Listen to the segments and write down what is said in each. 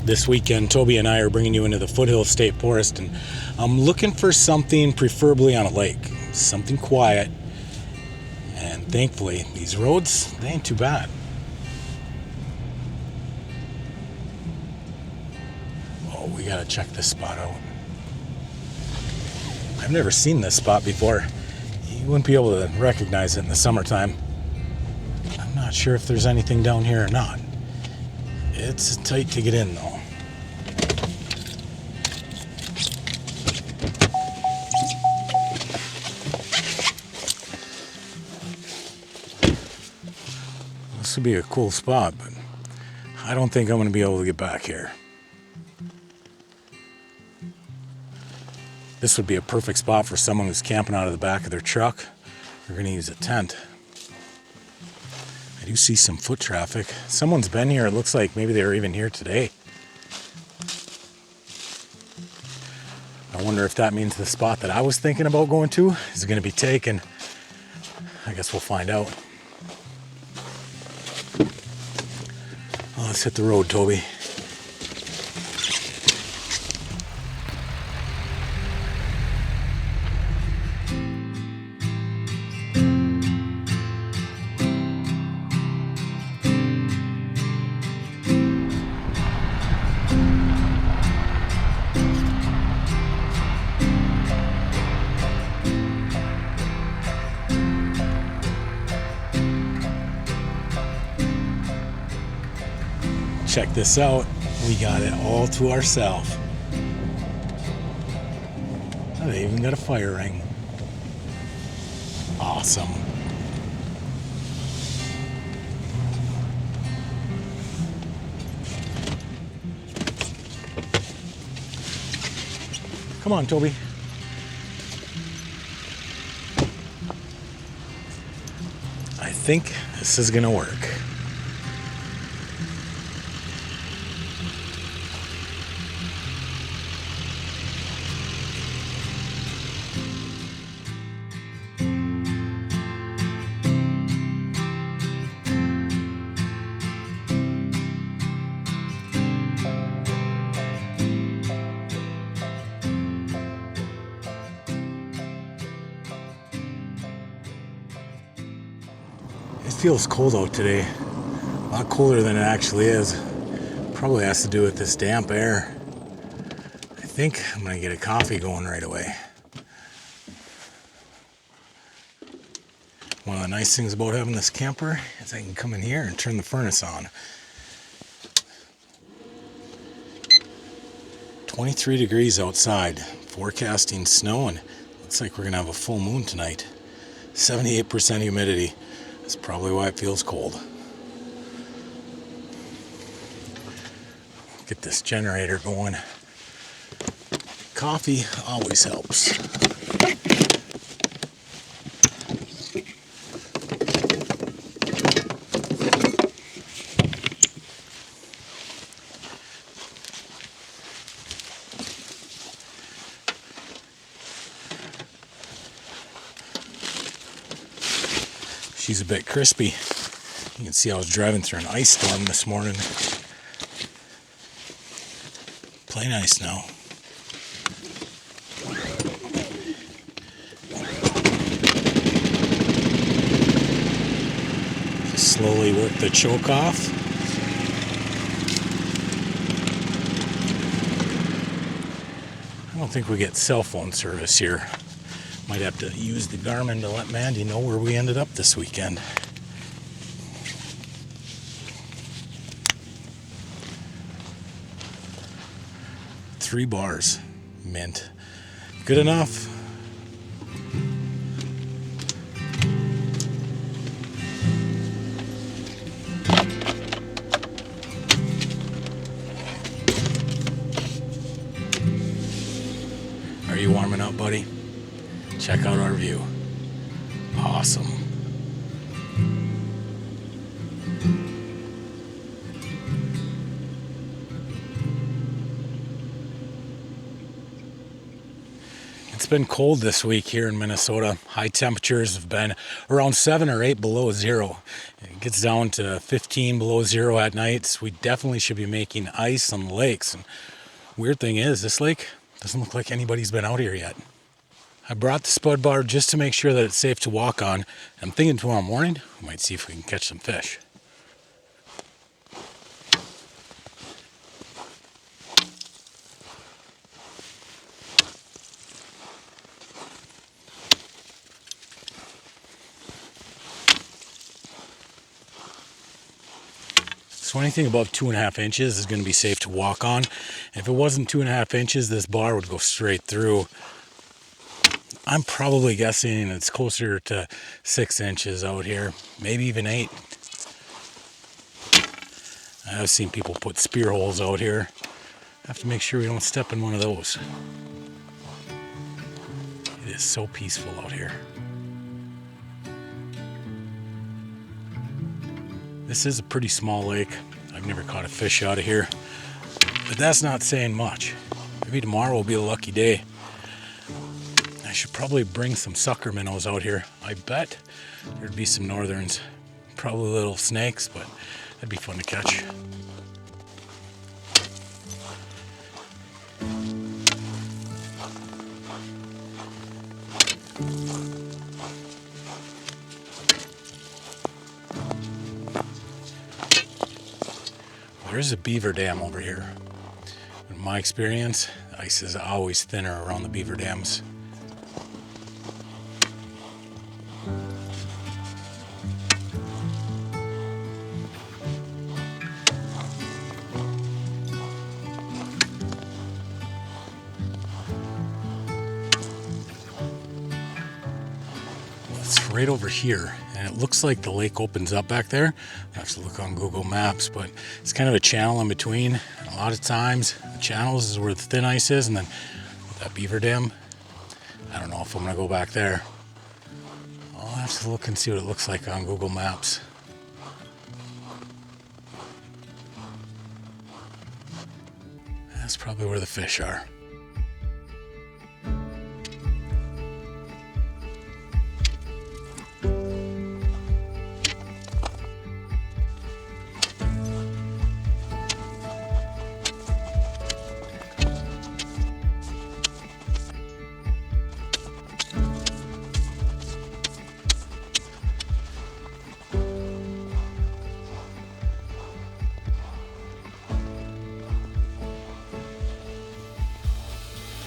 This weekend, Toby and I are bringing you into the Foothills State Forest, and I'm looking for something preferably on a lake, something quiet. And thankfully, these roads, they ain't too bad. Oh, we gotta check this spot out. I've never seen this spot before. You wouldn't be able to recognize it in the summertime. I'm not sure if there's anything down here or not. It's tight to get in though. This would be a cool spot, but I don't think I'm going to be able to get back here. This would be a perfect spot for someone who's camping out of the back of their truck. They're going to use a tent. I do see some foot traffic. Someone's been here. It looks like maybe they were even here today. I wonder if that means the spot that I was thinking about going to is going to be taken. I guess we'll find out. Let's hit the road, Toby. Check this out. We got it all to ourselves. Oh, they even got a fire ring. Awesome. Come on, Toby. I think this is gonna work. It feels cold out today, a lot colder than it actually is. Probably has to do with this damp air. I think I'm gonna get a coffee going right away. One of the nice things about having this camper is I can come in here and turn the furnace on. 23 degrees outside, forecasting snow, and looks like we're gonna have a full moon tonight. 78% humidity. That's probably why it feels cold. Get this generator going. Coffee always helps. She's a bit crispy. You can see I was driving through an ice storm this morning. Plain ice now. Just slowly work the choke off. I don't think we get cell phone service here. Might have to use the Garmin to let Mandy know where we ended up this weekend. Three bars, mint. Good enough. Are you warming up, buddy? Check out our view. Awesome. It's It's been cold this week here in Minnesota. High temperatures have been around 7 or 8 below zero. It gets down to 15 below zero at nights. We definitely should be making ice on the lakes. And weird thing is, this lake doesn't look like anybody's been out here yet. I brought the spud bar just to make sure that it's safe to walk on. I'm thinking tomorrow morning we might see if we can catch some fish. So anything above 2.5 inches is going to be safe to walk on. If it wasn't 2.5 inches, this bar would go straight through. I'm probably guessing it's closer to 6 inches out here, maybe even 8. I've seen people put spear holes out here. I have to make sure we don't step in one of those. It is so peaceful out here. This is a pretty small lake. I've never caught a fish out of here, but that's not saying much. Maybe tomorrow will be a lucky day. I should probably bring some sucker minnows out here. I bet there'd be some northerns, probably little snakes, but that'd be fun to catch. There's a beaver dam over here. In my experience, the ice is always thinner around the beaver dams. It's right over here, and it looks like the lake opens up back there. I have to look on Google Maps, but it's kind of a channel in between. And a lot of times, the channels is where the thin ice is, and then that beaver dam, I don't know if I'm gonna go back there. I'll have to look and see what it looks like on Google Maps. That's probably where the fish are.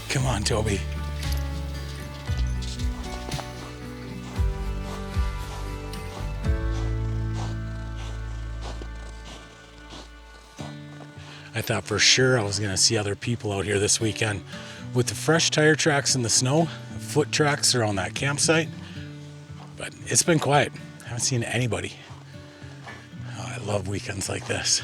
Come on, Toby. I thought for sure I was going to see other people out here this weekend. With the fresh tire tracks in the snow, the foot tracks around that campsite, but it's been quiet. I haven't seen anybody. Oh, I love weekends like this.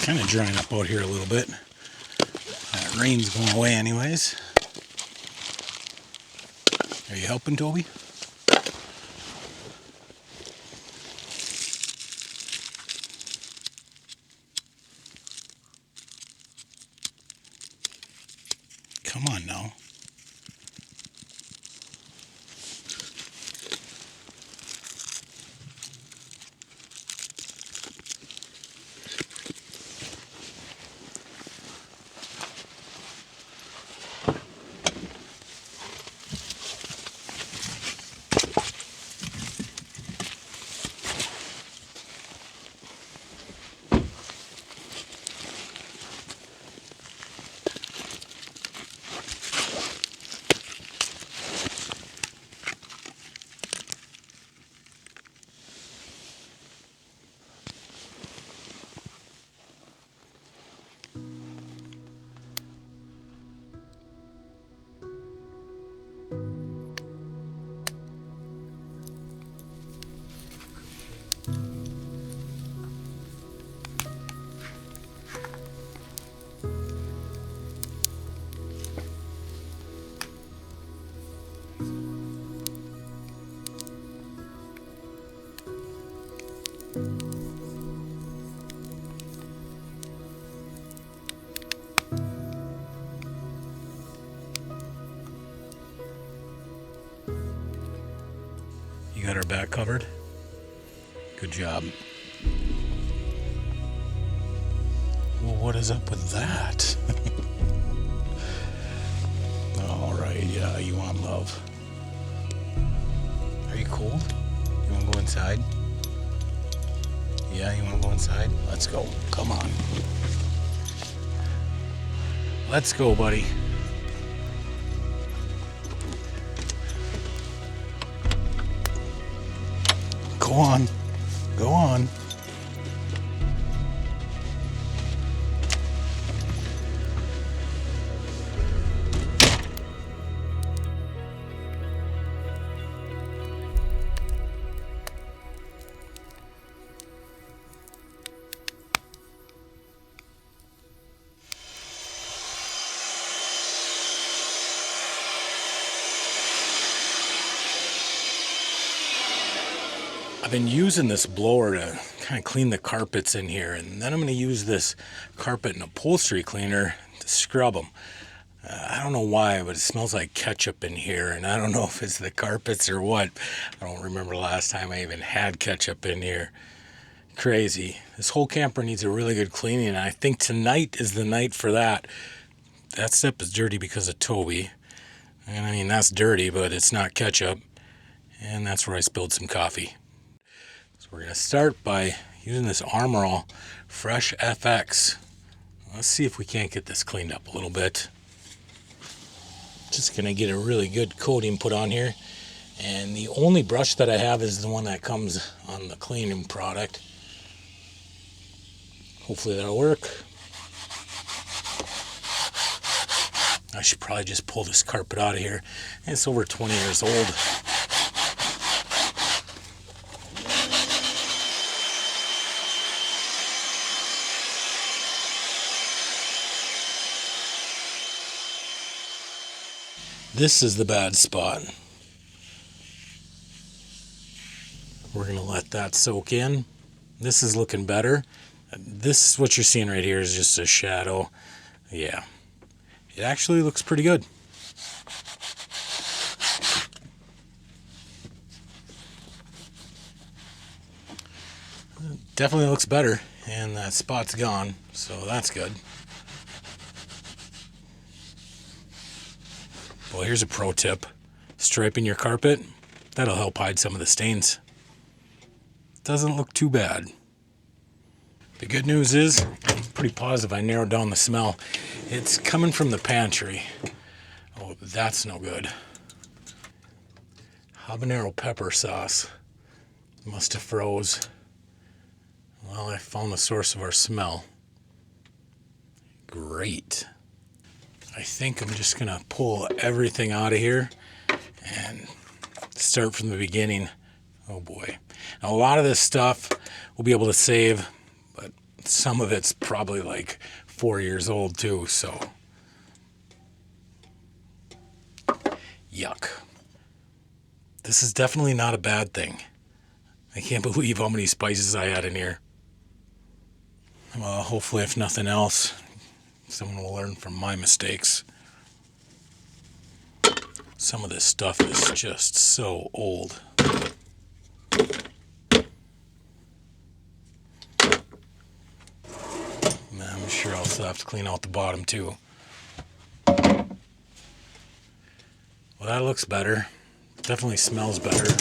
Kind of drying up out here a little bit. That rain's going away anyways. Are you helping, Toby? Come on now. got our back covered? Good job. Well, what is up with that? Alright, yeah, you want love. Are you cold? You want to go inside? Yeah, you want to go inside? Let's go. Come on. Let's go, buddy. Go on. Go on. I've been using this blower to kind of clean the carpets in here, and then I'm going to use this carpet and upholstery cleaner to scrub them. I don't know why, but it smells like ketchup in here, and I don't know if it's the carpets or what. I don't remember the last time I even had ketchup in here. Crazy. This whole camper needs a really good cleaning, and I think tonight is the night for that. That step is dirty because of Toby. And I mean, that's dirty, but it's not ketchup. And that's where I spilled some coffee. So we're going to start by using this Armor All Fresh FX. Let's see if we can't get this cleaned up a little bit. Just going to get a really good coating put on here. And the only brush that I have is the one that comes on the cleaning product. Hopefully that'll work. I should probably just pull this carpet out of here. It's over 20 years old. This is the bad spot. We're going to let that soak in. This is looking better. This is what you're seeing right here is just a shadow. Yeah. It actually looks pretty good. Definitely looks better, and that spot's gone, so that's good. Well, here's a pro tip. Striping your carpet, that'll help hide some of the stains. Doesn't look too bad. The good news is, I'm pretty positive I narrowed down the smell. It's coming from the pantry. Oh, that's no good. Habanero pepper sauce. Must have froze. Well, I found the source of our smell. Great. I think I'm just going to pull everything out of here and start from the beginning. Oh boy. Now, a lot of this stuff we'll be able to save, but some of it's probably like 4 years old too, so. Yuck. This is definitely not a bad thing. I can't believe how many spices I had in here. Well, hopefully, if nothing else, someone will learn from my mistakes. Some of this stuff is just so old. I'm sure I'll still have to clean out the bottom too. Well, that looks better. Definitely smells better.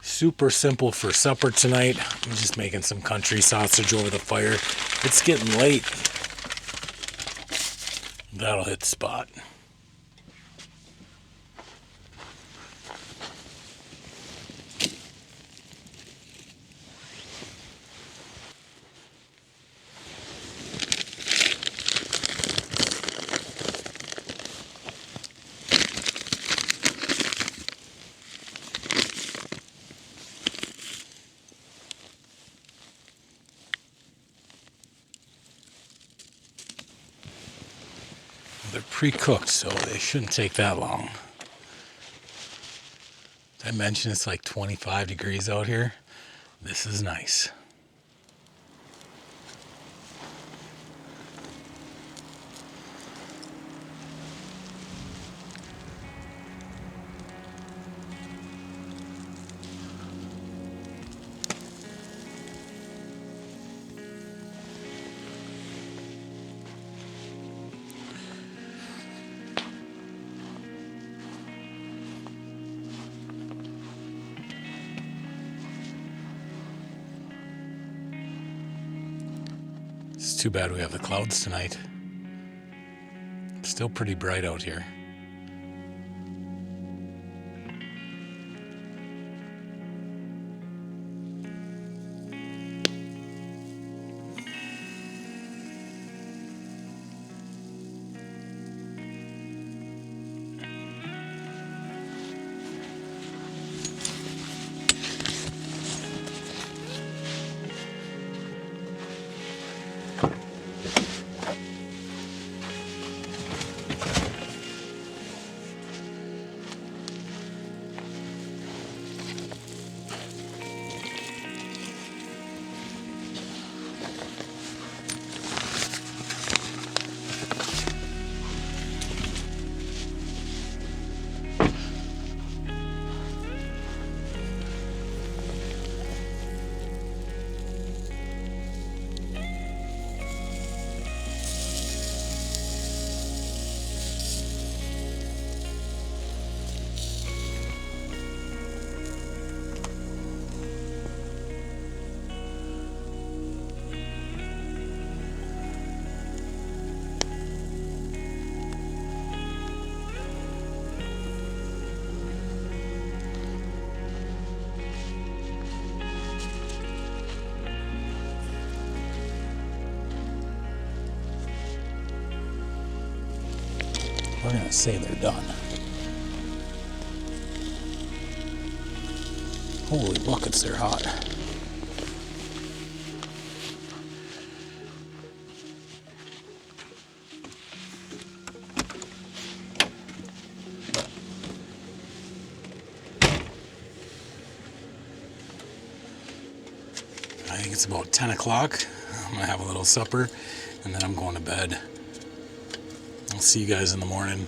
Super simple for supper tonight. I'm just making some country sausage over the fire. It's getting late. That'll hit the spot. They're pre-cooked, so they shouldn't take that long. Did I mention it's like 25 degrees out here? This is nice. It's too bad we have the clouds tonight. It's still pretty bright out here. We're gonna say they're done. Holy buckets, they're hot. I think it's about 10 o'clock. I'm gonna have a little supper and then I'm going to bed. I'll see you guys in the morning.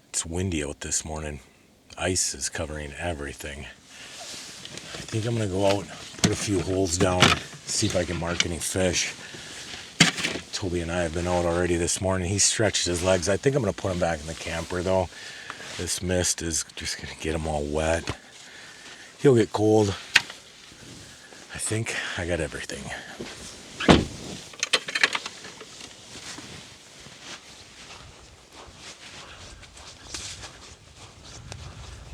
It's windy out this morning. Ice is covering everything. I think I'm gonna go out, put a few holes down, see if I can mark any fish. Toby and I have been out already this morning. He stretched his legs. I think I'm gonna put him back in the camper though. This mist is just gonna get him all wet. He'll get cold. I think I got everything.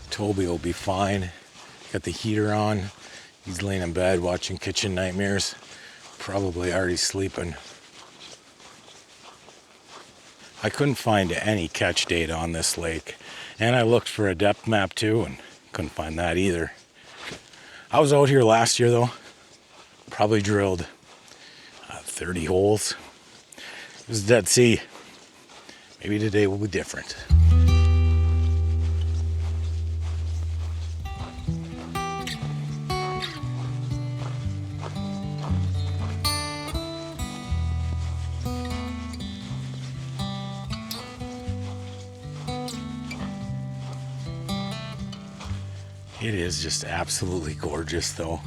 Toby will be fine. Got the heater on. He's laying in bed watching Kitchen Nightmares. Probably already sleeping. I couldn't find any catch data on this lake. And I looked for a depth map too and couldn't find that either. I was out here last year though. Probably drilled 30 holes. It was Dead Sea. Maybe today will be different. It is just absolutely gorgeous though.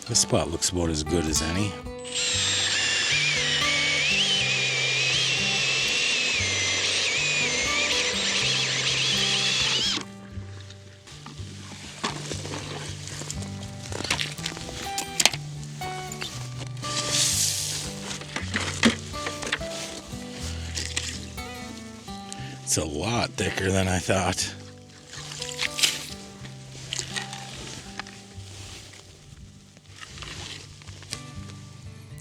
This spot looks about as good as any. It's a lot thicker than I thought.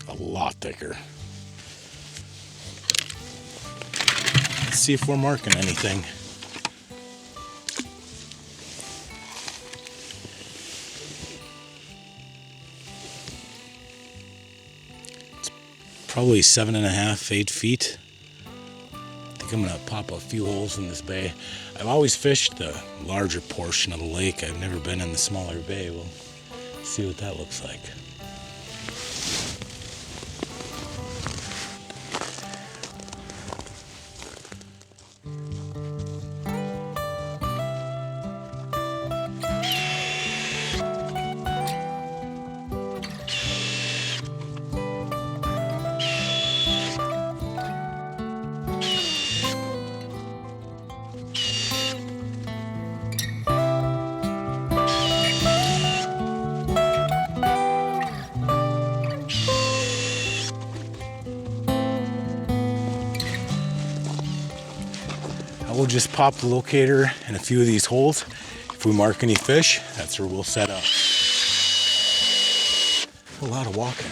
A lot thicker. Let's see if we're marking anything. It's probably 7.5, 8 feet. think I'm gonna pop a few holes in this bay. I've always fished the larger portion of the lake. I've never been in the smaller bay. We'll see what that looks like. We'll just pop the locator in a few of these holes. If we mark any fish, that's where we'll set up. A lot of walking.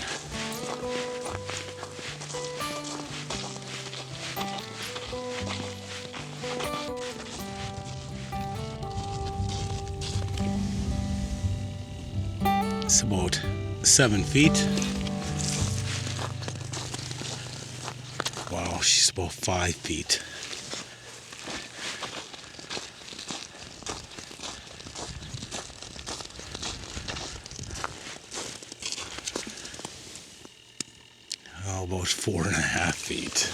It's about 7 feet. Wow, she's about 5 feet. About 4.5 feet.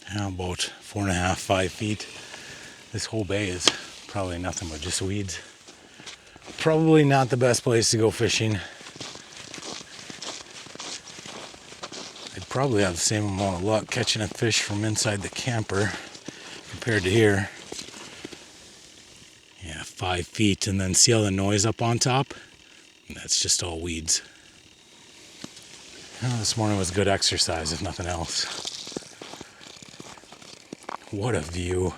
How about 4.5, 5 feet? This whole bay is probably nothing but just weeds. Probably not the best place to go fishing. I'd probably have the same amount of luck catching a fish from inside the camper compared to here. 5 feet, and then see all the noise up on top? And that's just all weeds. Well, this morning was good exercise, if nothing else. What a view.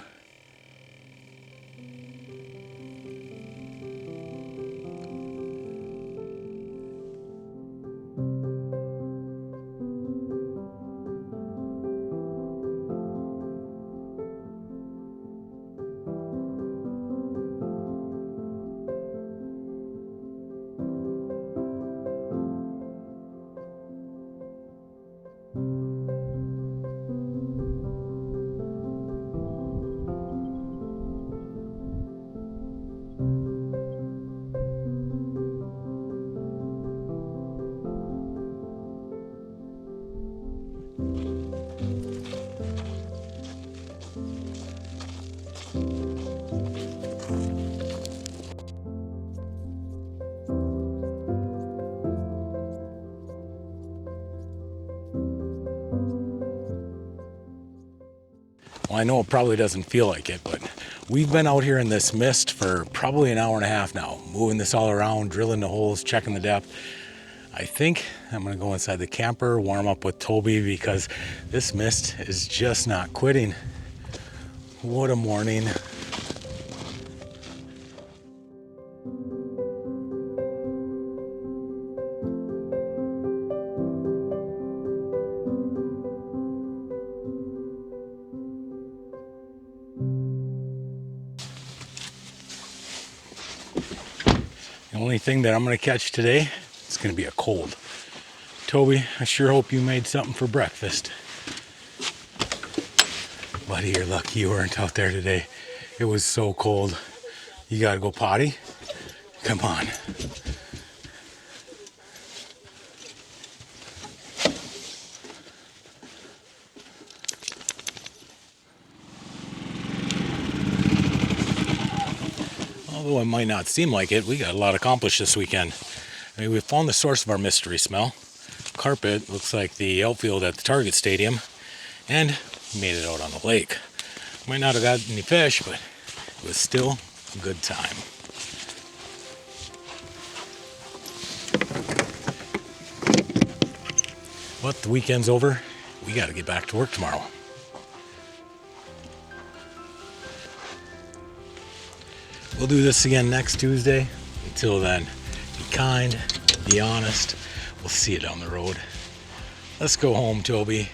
Well, I know it probably doesn't feel like it, but we've been out here in this mist for probably an hour and a half now, moving this all around, drilling the holes, checking the depth. I think I'm gonna go inside the camper, warm up with Toby, because this mist is just not quitting. What a morning. The only thing that I'm going to catch today is going to be a cold. Toby, I sure hope you made something for breakfast. Buddy, you're lucky you weren't out there today. It was so cold. You got to go potty? Come on. Although it might not seem like it, we got a lot accomplished this weekend. I mean, we found the source of our mystery smell. Carpet looks like the outfield at the Target Stadium, and made it out on the lake. Might not have got any fish, but it was still a good time. But the weekend's over. We got to get back to work tomorrow. We'll do this again next Tuesday. Until then, be kind, be honest. We'll see you down the road. Let's go home, Toby.